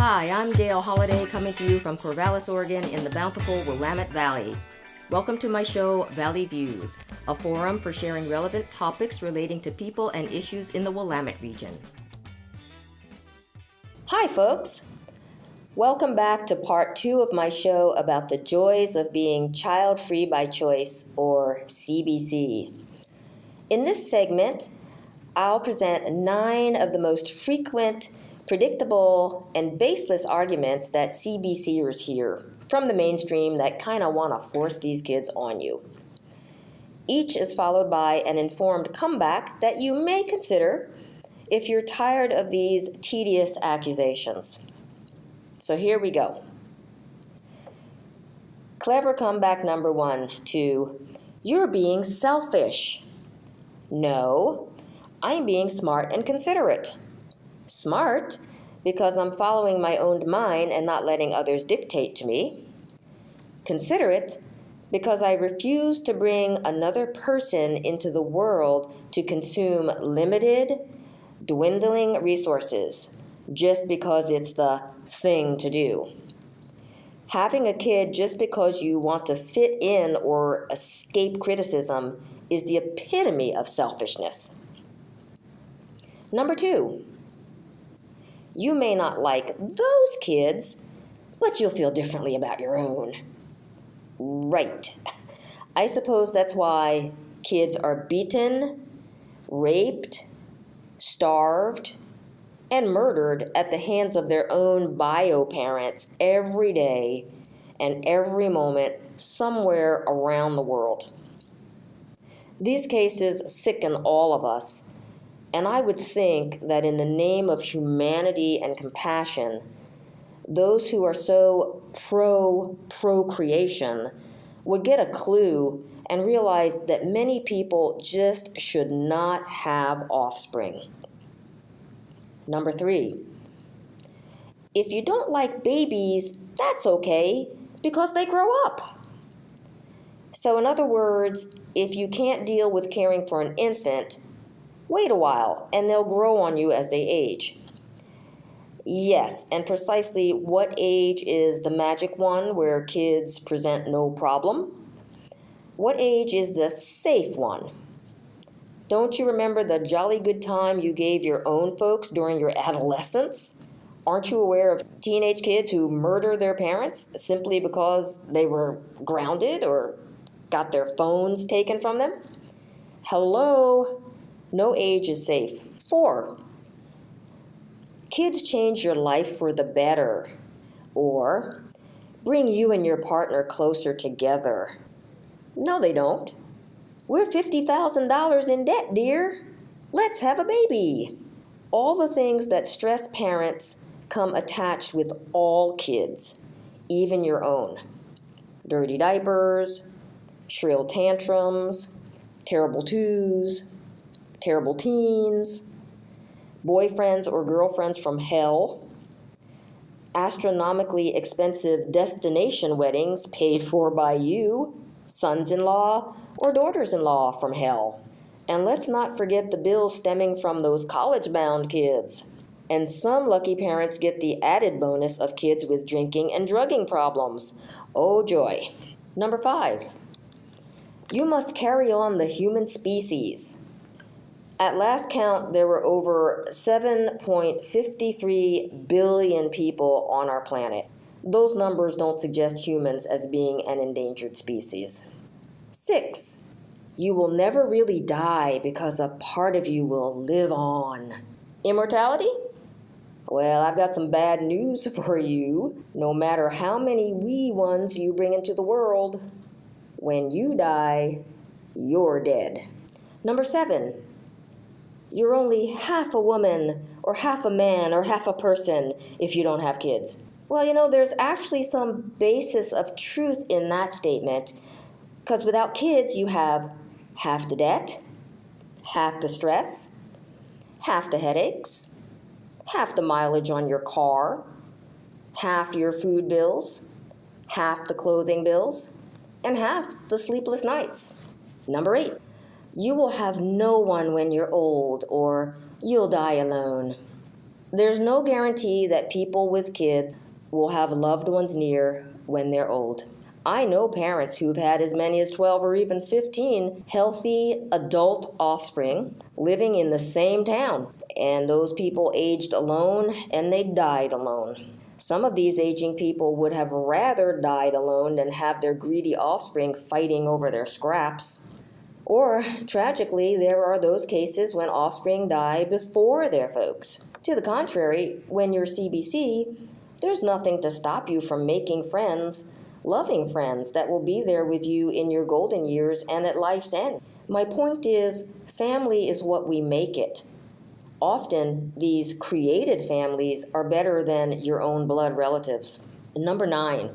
Hi, I'm Gail Holliday coming to you from Corvallis, Oregon in the bountiful Willamette Valley. Welcome to my show, Valley Views, a forum for sharing relevant topics relating to people and issues in the Willamette region. Hi, folks. Welcome back to part 2 of my show about the joys of being child-free by choice, or CBC. In this segment, I'll present 9 of the most frequent, predictable, and baseless arguments that CBCers hear from the mainstream that kind of want to force these kids on you. Each is followed by an informed comeback that you may consider if you're tired of these tedious accusations. So here we go. Clever comeback number 1 to, "You're being selfish." No, I'm being smart and considerate. Smart, because I'm following my own mind and not letting others dictate to me. Considerate, because I refuse to bring another person into the world to consume limited, dwindling resources just because it's the thing to do. Having a kid just because you want to fit in or escape criticism is the epitome of selfishness. Number 2. You may not like those kids, but you'll feel differently about your own. Right. I suppose that's why kids are beaten, raped, starved, and murdered at the hands of their own bio parents every day and every moment somewhere around the world. These cases sicken all of us. And I would think that in the name of humanity and compassion, those who are so pro-procreation would get a clue and realize that many people just should not have offspring. Number 3, if you don't like babies, that's okay, because they grow up. So in other words, if you can't deal with caring for an infant, wait a while, and they'll grow on you as they age. Yes, and precisely what age is the magic one where kids present no problem? What age is the safe one? Don't you remember the jolly good time you gave your own folks during your adolescence? Aren't you aware of teenage kids who murder their parents simply because they were grounded or got their phones taken from them? Hello? No age is safe. 4, kids change your life for the better, or bring you and your partner closer together. No, they don't. We're $50,000 in debt, dear. Let's have a baby. All the things that stress parents come attached with all kids, even your own. Dirty diapers, shrill tantrums, terrible twos, terrible teens, boyfriends or girlfriends from hell, astronomically expensive destination weddings paid for by you, sons-in-law or daughters-in-law from hell. And let's not forget the bills stemming from those college-bound kids. And some lucky parents get the added bonus of kids with drinking and drugging problems. Oh joy. Number 5, you must carry on the human species. At last count, there were over 7.53 billion people on our planet. Those numbers don't suggest humans as being an endangered species. 6, you will never really die because a part of you will live on. Immortality? Well, I've got some bad news for you. No matter how many wee ones you bring into the world, when you die, you're dead. Number 7, you're only half a woman or half a man or half a person if you don't have kids. Well, there's actually some basis of truth in that statement, because without kids, you have half the debt, half the stress, half the headaches, half the mileage on your car, half your food bills, half the clothing bills, and half the sleepless nights. Number 8, you will have no one when you're old, or you'll die alone. There's no guarantee that people with kids will have loved ones near when they're old. I know parents who've had as many as 12 or even 15 healthy adult offspring living in the same town, and those people aged alone and they died alone. Some of these aging people would have rather died alone than have their greedy offspring fighting over their scraps. Or, tragically, there are those cases when offspring die before their folks. To the contrary, when you're CBC, there's nothing to stop you from making friends, loving friends that will be there with you in your golden years and at life's end. My point is, family is what we make it. Often, these created families are better than your own blood relatives. Number 9,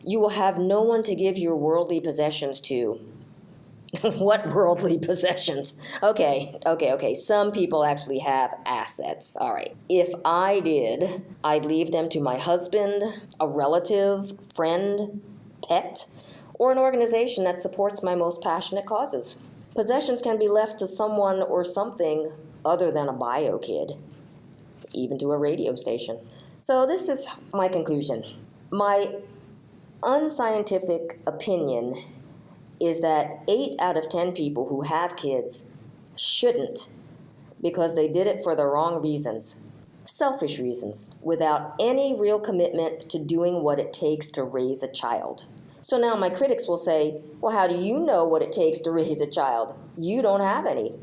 you will have no one to give your worldly possessions to. What worldly possessions? Okay. Some people actually have assets. All right. If I did, I'd leave them to my husband, a relative, friend, pet, or an organization that supports my most passionate causes. Possessions can be left to someone or something other than a bio kid, even to a radio station. So this is my conclusion. My unscientific opinion is that 8 out of 10 people who have kids shouldn't, because they did it for the wrong reasons, selfish reasons, without any real commitment to doing what it takes to raise a child. So now my critics will say, well, how do you know what it takes to raise a child? You don't have any.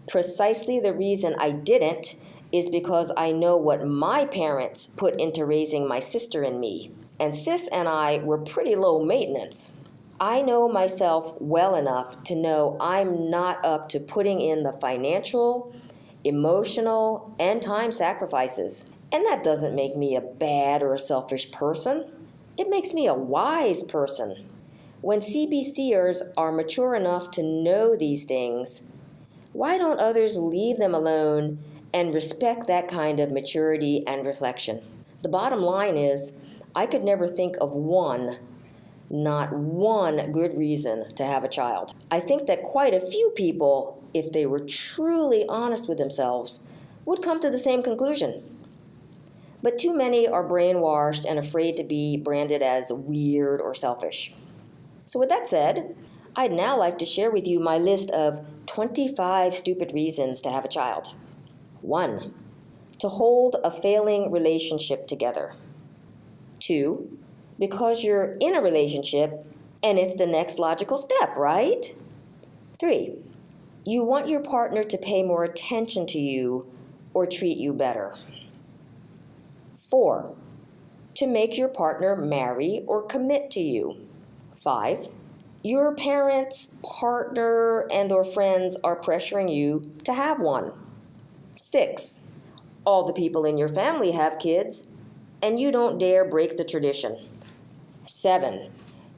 Precisely the reason I didn't is because I know what my parents put into raising my sister and me. And Sis and I were pretty low maintenance. I know myself well enough to know I'm not up to putting in the financial, emotional, and time sacrifices. And that doesn't make me a bad or a selfish person. It makes me a wise person. When CBCers are mature enough to know these things, why don't others leave them alone and respect that kind of maturity and reflection? The bottom line is, I could never think of not one good reason to have a child. I think that quite a few people, if they were truly honest with themselves, would come to the same conclusion. But too many are brainwashed and afraid to be branded as weird or selfish. So with that said, I'd now like to share with you my list of 25 stupid reasons to have a child. 1, to hold a failing relationship together. 2, because you're in a relationship and it's the next logical step, right? 3, you want your partner to pay more attention to you or treat you better. 4, to make your partner marry or commit to you. 5, your parents, partner, and or friends are pressuring you to have one. 6, all the people in your family have kids and you don't dare break the tradition. 7,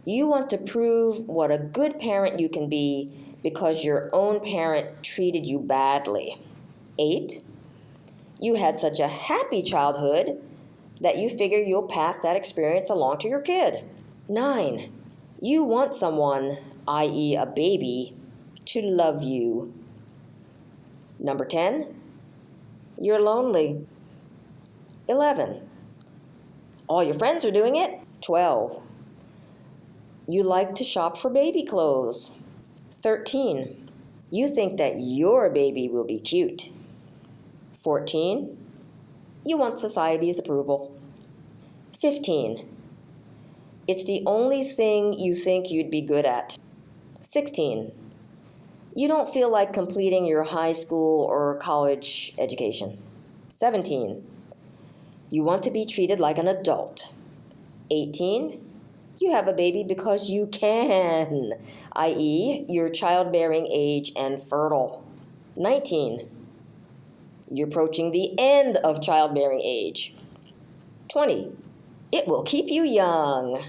you want to prove what a good parent you can be because your own parent treated you badly. 8, you had such a happy childhood that you figure you'll pass that experience along to your kid. 9, you want someone, i.e. a baby, to love you. Number 10, you're lonely. 11, all your friends are doing it. 12, you like to shop for baby clothes. 13, you think that your baby will be cute. 14, you want society's approval. 15, it's the only thing you think you'd be good at. 16, you don't feel like completing your high school or college education. 17, you want to be treated like an adult. 18, you have a baby because you can, i.e., you're childbearing age and fertile. 19, you're approaching the end of childbearing age. 20, it will keep you young.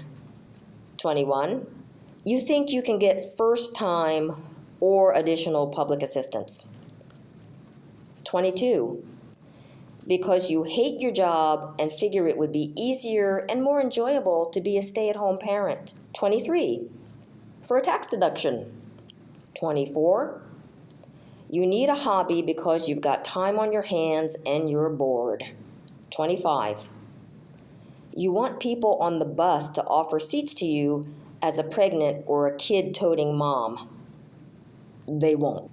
21, you think you can get first time or additional public assistance. 22, because you hate your job and figure it would be easier and more enjoyable to be a stay-at-home parent. 23, for a tax deduction. 24, You need a hobby because you've got time on your hands and you're bored. 25. You want people on the bus to offer seats to you as a pregnant or a kid-toting mom. They won't.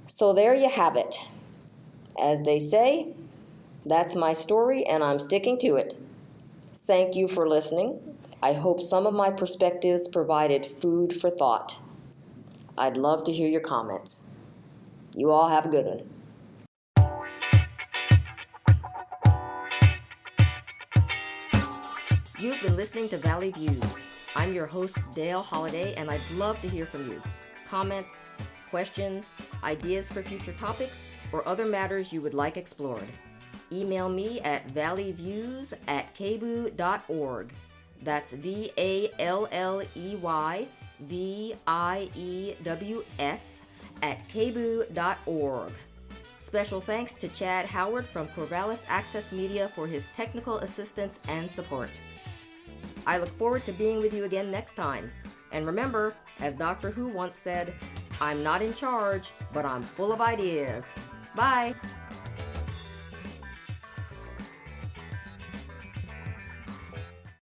So there you have it. As they say, that's my story and I'm sticking to it. Thank you for listening. I hope some of my perspectives provided food for thought. I'd love to hear your comments. You all have a good one. You've been listening to Valley Views. I'm your host, Dale Holliday, and I'd love to hear from you. Comments, questions, ideas for future topics, or other matters you would like explored. Email me at valleyviews@kboo.org. That's VALLEYVIEWS@kboo.org. Special thanks to Chad Howard from Corvallis Access Media for his technical assistance and support. I look forward to being with you again next time. And remember, as Doctor Who once said, I'm not in charge, but I'm full of ideas. Bye!